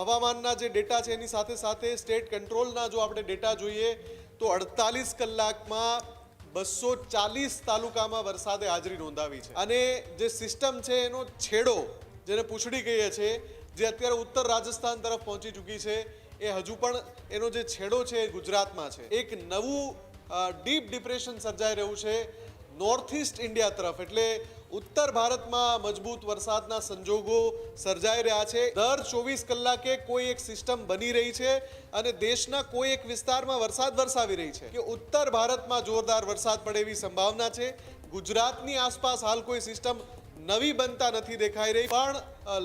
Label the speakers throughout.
Speaker 1: હવામાનના જે ડેટા છે એની સાથે સાથે સ્ટેટ કંટ્રોલના જો આપણે ડેટા જોઈએ તો 48 કલાકમાં 240 તાલુકામાં વરસાદે હાજરી નોંધાવી છે અને જે સિસ્ટમ છે એનો છેડો જેને પૂંછડી કહીએ છીએ જે અત્યારે ઉત્તર રાજસ્થાન તરફ પહોંચી ચૂકી છે એ હજુ પણ એનો જે છેડો છે એ ગુજરાતમાં છે। એક નવું ડીપ ડિપ્રેશન સર્જાઈ રહ્યું છે નોર્થ ઈસ્ટ ઇન્ડિયા તરફ, એટલે ઉત્તર ભારતમાં મજબૂત વરસાદના સંજોગો સર્જાઈ રહ્યા છે। દર 24 કલાકે કોઈ એક સિસ્ટમ બની રહી છે અને દેશના કોઈ એક વિસ્તારમાં વરસાદ વરસાવી રહી છે કે ઉત્તર ભારતમાં જોરદાર વરસાદ પડે એવી સંભાવના છે। ગુજરાતની આસપાસ હાલ કોઈ સિસ્ટમ નવી બનતા નથી દેખાઈ રહી, પણ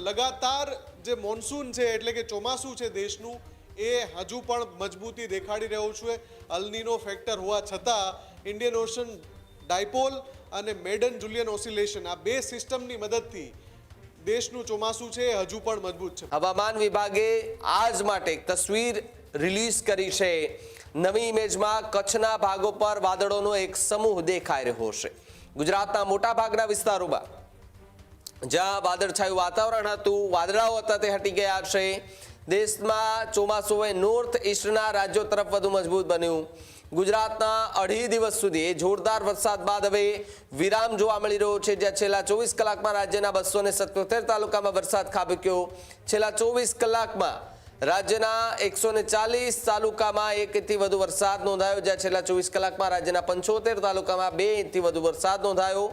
Speaker 1: લગાતાર જે મોન્સૂન છે એટલે કે ચોમાસું છે દેશનું એ હજુ પણ મજબૂતી દેખાડી રહ્યું છે। અલનીનો ફેક્ટર હોવા છતાં ઇન્ડિયન ઓશન ડાયપોલ અને મેડન જુલિયન ઓસિલેશન આ બે સિસ્ટમની મદદથી દેશનું ચોમાસું છે હજુ પણ મજબૂત છે।
Speaker 2: હવામાન વિભાગે આજ માટે એક તસવીર રિલીઝ કરી છે। નવી ઇમેજમાં કચ્છના ભાગો પર વાદળોનો એક સમૂહ દેખાઈ રહ્યો છે। ગુજરાતના મોટા ભાગના વિસ્તારોમાં જ્યાં વાદળછાયું વાતાવરણ હતું, વાદળાઓ હતા તે હટી ગયા છે। દેશમાં ચોમાસું એ નોર્થ ઈસ્ટના રાજ્યો તરફ વધુ મજબૂત બન્યું। ગુજરાતના 2.5 દિવસ સુધી જોરદાર વરસાદ બાદ હવે વિરામ જોવા મળી રહ્યો છે, જ્યાં છેલ્લા 24 કલાકમાં રાજ્યના 277 તાલુકામાં વરસાદ ખાબક્યો। છેલ્લા 24 કલાકમાં રાજ્યના 140 તાલુકામાં 1 ઇંચથી વધુ વરસાદ નોંધાયો, જ્યાં છેલ્લા 24 કલાકમાં રાજ્યના 75 તાલુકામાં 2 ઇંચથી વધુ વરસાદ નોંધાયો।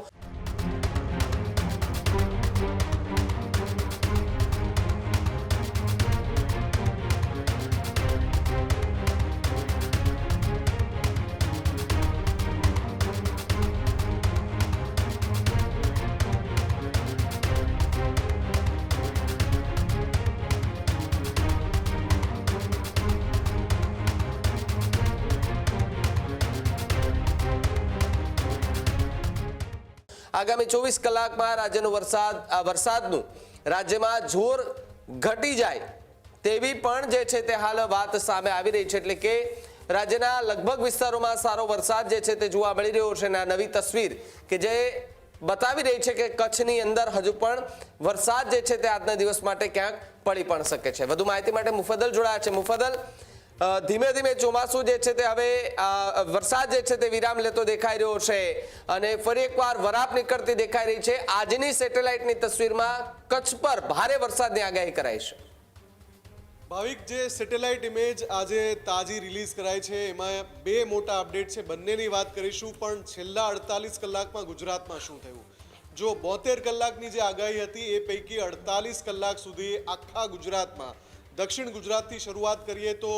Speaker 2: આગામી 24 કલાકમાં રાજ્યનું વરસાદનું રાજ્યમાં જોર ઘટી જાય તેવી પણ જે છે તે હાલ વાત સામે આવી રહી છે, એટલે કે રાજ્યના લગભગ વિસ્તારોમાં સારો વરસાદ જે છે તે જોવા મળી રહ્યો છે। અને આ નવી તસવીર કે જે બતાવી રહી છે કે કચ્છની અંદર હજુ પણ વરસાદ જે છે તે આજના દિવસ માટે ક્યાંક પડી પણ શકે છે। વધુ માહિતી માટે મુફદ્દલ જોડાયા છે। મુફદ્દલ, ધીમે ધીમે ચોમાસું જે છે તે હવે વરસાદ જે છે તે વિરામ લેતો દેખાઈ રહ્યો છે અને ફરી એકવાર વરાપ નીકળતી દેખાઈ રહી છે। આજની સેટેલાઇટની તસવીરમાં કચ્છ પર ભારે વરસાદની આગાહી કરાઈ છે।
Speaker 1: ભાવિક, જે સેટેલાઇટ ઇમેજ આજે તાજી રિલીઝ કરાઈ છે એમાં બે મોટા અપડેટ છે, બંનેની વાત કરીશું। પણ છેલ્લા 48 કલાકમાં ગુજરાતમાં શું થયું? જો 72 કલાકની જે આગાહી હતી એ પૈકી 48 કલાક સુધી આખા ગુજરાતમાં દક્ષિણ ગુજરાતથી શરૂઆત કરીએ તો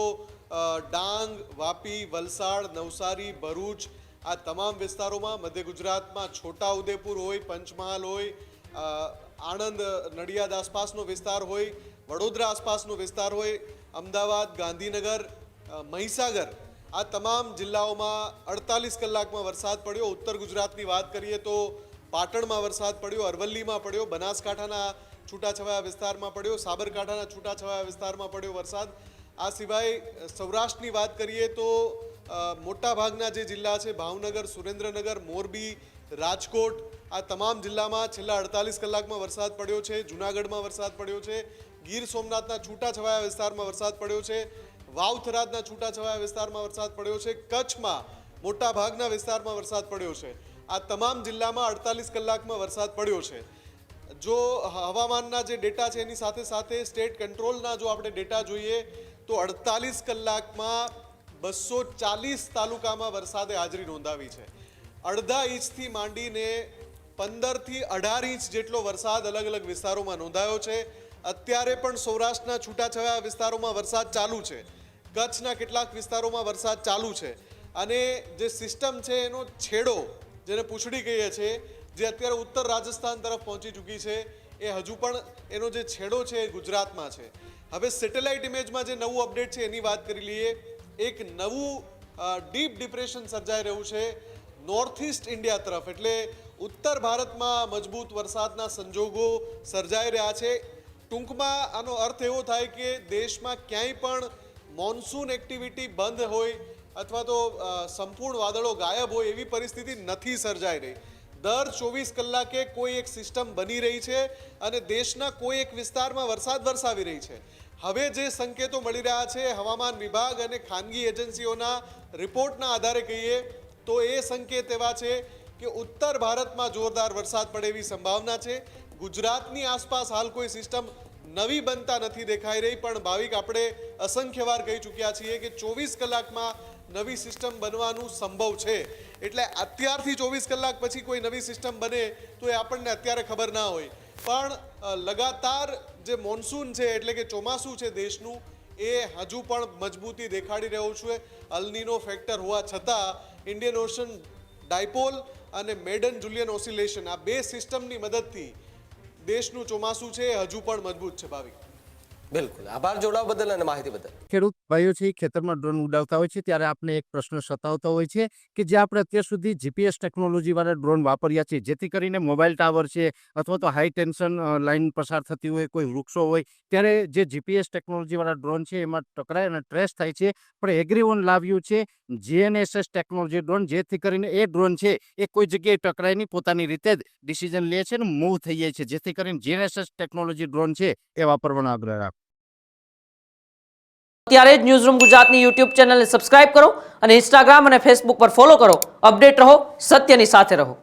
Speaker 1: ડાંગ, વાપી, વલસાડ, નવસારી, ભરૂચ આ તમામ વિસ્તારોમાં, મધ્ય ગુજરાતમાં છોટાઉદેપુર હોય, પંચમહાલ હોય, આણંદ, નડિયાદ આસપાસનો વિસ્તાર હોય, વડોદરા આસપાસનો વિસ્તાર હોય, અમદાવાદ, ગાંધીનગર, મહીસાગર આ તમામ જિલ્લાઓમાં 48 કલાકમાં વરસાદ પડ્યો। ઉત્તર ગુજરાતની વાત કરીએ તો પાટણમાં વરસાદ પડ્યો, અરવલ્લીમાં પડ્યો, બનાસકાંઠાના છૂટાછવાયા વિસ્તારમાં પડ્યો, સાબરકાંઠાના છૂટાછવાયા વિસ્તારમાં પડ્યો વરસાદ। આ સિવાય સૌરાષ્ટ્રની વાત કરીએ તો મોટા ભાગના જે જિલ્લા છે ભાવનગર, સુરેન્દ્રનગર, મોરબી, રાજકોટ આ તમામ જિલ્લામાં છેલ્લા 48 કલાકમાં વરસાદ પડ્યો છે। જૂનાગઢમાં વરસાદ પડ્યો છે, ગીર સોમનાથના છૂટાછવાયા વિસ્તારમાં વરસાદ પડ્યો છે, વાવ થરાદના છૂટાછવાયા વિસ્તારમાં વરસાદ પડ્યો છે, કચ્છમાં મોટા ભાગના વિસ્તારમાં વરસાદ પડ્યો છે। આ તમામ જિલ્લામાં 48 કલાકમાં વરસાદ પડ્યો છે। જો હવામાનના જે ડેટા છે એની સાથે સાથે સ્ટેટ કંટ્રોલના જો આપણે ડેટા જોઈએ તો 48 કલાકમાં 240 તાલુકામાં વરસાદે હાજરી નોંધાવી છે। અડધા ઇંચથી માંડીને 15થી 18 ઇંચ જેટલો વરસાદ અલગ અલગ વિસ્તારોમાં નોંધાયો છે। અત્યારે પણ સૌરાષ્ટ્રના છૂટાછવાયા વિસ્તારોમાં વરસાદ ચાલુ છે, કચ્છના કેટલાક વિસ્તારોમાં વરસાદ ચાલુ છે અને જે સિસ્ટમ છે એનો છેડો જેને પૂંછડી કહીએ છીએ જે અત્યારે ઉત્તર રાજસ્થાન તરફ પહોંચી ચૂકી છે એ હજુ પણ એનો જે છેડો છે એ ગુજરાતમાં છે। હવે સેટેલાઇટ ઇમેજમાં જે નવું અપડેટ છે એની વાત કરી લઈએ। એક નવું ડીપ ડિપ્રેશન સર્જાઈ રહ્યું છે નોર્થ ઈસ્ટ ઇન્ડિયા તરફ, એટલે ઉત્તર ભારતમાં મજબૂત વરસાદના સંજોગો સર્જાઈ રહ્યા છે। ટૂંકમાં આનો અર્થ એવો થાય કે દેશમાં ક્યાંય પણ મોન્સૂન એક્ટિવિટી બંધ હોય અથવા તો સંપૂર્ણ વાદળો ગાયબ હોય એવી પરિસ્થિતિ નથી સર્જાઈ રહી। દર 24 કલાકે કોઈ એક સિસ્ટમ બની રહી છે અને દેશના કોઈ એક વિસ્તારમાં વરસાદ વરસાવી રહી છે। હવે જે સંકેતો મળી રહ્યા છે હવામાન વિભાગ અને ખાનગી એજન્સીઓના રિપોર્ટના આધારે કહીએ તો એ સંકેત એવા છે કે ઉત્તર ભારતમાં જોરદાર વરસાદ પડે એવી સંભાવના છે. ગુજરાતની આસપાસ હાલ કોઈ સિસ્ટમ નવી બનતા નથી દેખાઈ રહી, પણ ભાવિક આપણે અસંખ્ય વાર કહી ચૂક્યા છીએ કે 24 કલાકમાં નવી સિસ્ટમ બનવાનું સંભવ છે. એટલે અત્યારથી 24 કલાક પછી કોઈ નવી સિસ્ટમ બને તો એ આપણને અત્યારે ખબર ના હોય, પણ લગાતાર જે મોન્સૂન છે એટલે કે ચોમાસું છે દેશનું એ હજુ પણ મજબૂતી દેખાડી રહ્યું છે. અલનીનો ફેક્ટર હોવા છતાં ઇન્ડિયન ઓશન ડાયપોલ અને મેડન જુલિયન ઓસિલેશન આ બે સિસ્ટમની મદદથી દેશનું ચોમાસું છે એ હજુ પણ મજબૂત છે. ભાવિક,
Speaker 2: બિલકુલ આભાર જોડાવા બદલ અને માહિતી બદલ.
Speaker 3: ખેડૂત ભાઈઓ છે ખેતરમાં ડ્રોન ઉડાવતા હોય છે ત્યારે આપણે એક પ્રશ્ન સતાવતો હોય છે કે જે આપણે અત્યાર સુધી જીપીએસ ટેકનોલોજી વાળા ડ્રોન વાપર્યા છે, જેથી કરીને મોબાઈલ ટાવર છે અથવા તો હાઈ ટેન્શન લાઈન પસાર થતી હોય, કોઈ વૃક્ષો હોય, ત્યારે જે જીપીએસ ટેકનોલોજી વાળા ડ્રોન છે એમાં ટકરાય અને ટ્રેસ થાય છે. પણ એગ્રીઓન લાવ્યું છે જીએનએસએસ ટેકનોલોજી ડ્રોન, જેથી કરીને એ ડ્રોન છે એ કોઈ જગ્યાએ ટકરાય નહીં, પોતાની રીતે જ ડિસિઝન લે છે અને મૂવ થઈ જાય છે, જેથી કરીને જીએનએસએસ ટેકનોલોજી ડ્રોન છે એ વાપરવાનો આગ્રહ રાખો.
Speaker 4: અત્યારે જ ન્યૂઝરૂમ ગુજરાતની યુટ્યુબ ચેનલને સબસ્ક્રાઇબ કરો અને ઇન્સ્ટાગ્રામ અને ફેસબુક પર ફોલો કરો. અપડેટ રહો, સત્યની સાથે રહો.